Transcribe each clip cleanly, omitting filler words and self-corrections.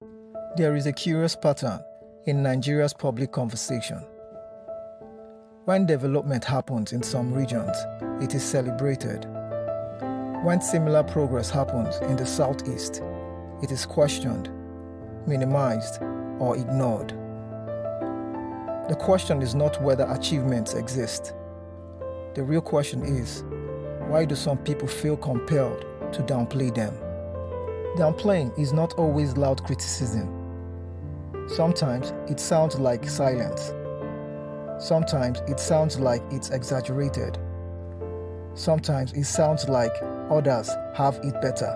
There is a curious pattern in Nigeria's public conversation. When development happens in some regions, it is celebrated. When similar progress happens in the southeast, it is questioned, minimized, or ignored. The question is not whether achievements exist. The real question is, why do some people feel compelled to downplay them? Downplaying is not always loud criticism. Sometimes it sounds like silence. Sometimes it sounds like it's exaggerated. Sometimes it sounds like others have it better.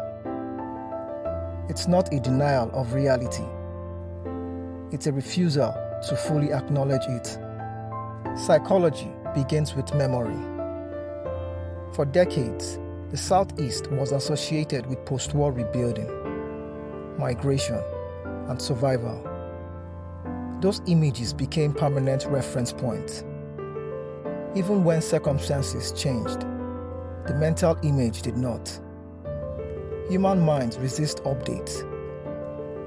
It's not a denial of reality. It's a refusal to fully acknowledge it. Psychology begins with memory. For decades, the Southeast was associated with post-war rebuilding, migration, and survival. Those images became permanent reference points. Even when circumstances changed, the mental image did not. Human minds resist updates,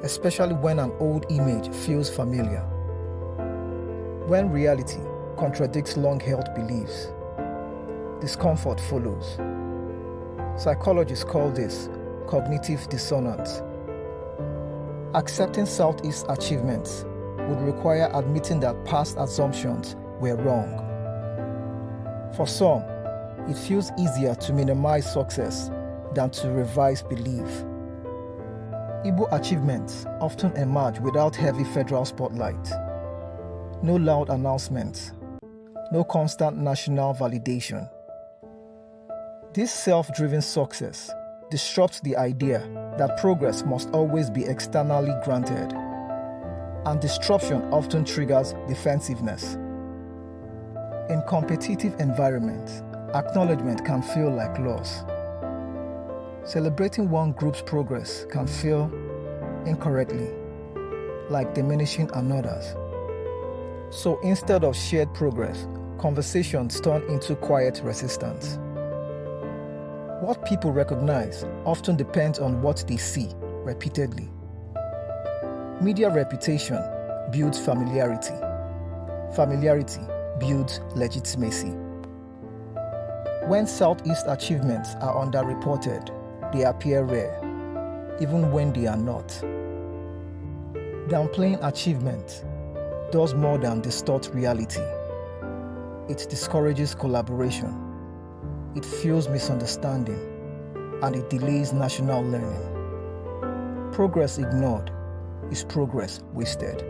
especially when an old image feels familiar. When reality contradicts long-held beliefs, discomfort follows. Psychologists call this cognitive dissonance. Accepting Southeast achievements would require admitting that past assumptions were wrong. For some, it feels easier to minimize success than to revise belief. Igbo achievements often emerge without heavy federal spotlight. No loud announcements, no constant national validation. This self-driven success disrupts the idea that progress must always be externally granted, and disruption often triggers defensiveness. In competitive environments, acknowledgement can feel like loss. Celebrating one group's progress can feel, incorrectly, like diminishing another's. So instead of shared progress, conversations turn into quiet resistance. What people recognize often depends on what they see repeatedly. Media reputation builds familiarity. Familiarity builds legitimacy. When Southeast achievements are underreported, they appear rare, even when they are not. Downplaying achievement does more than distort reality. It discourages collaboration, it fuels misunderstanding, and it delays national learning. Progress ignored is progress wasted.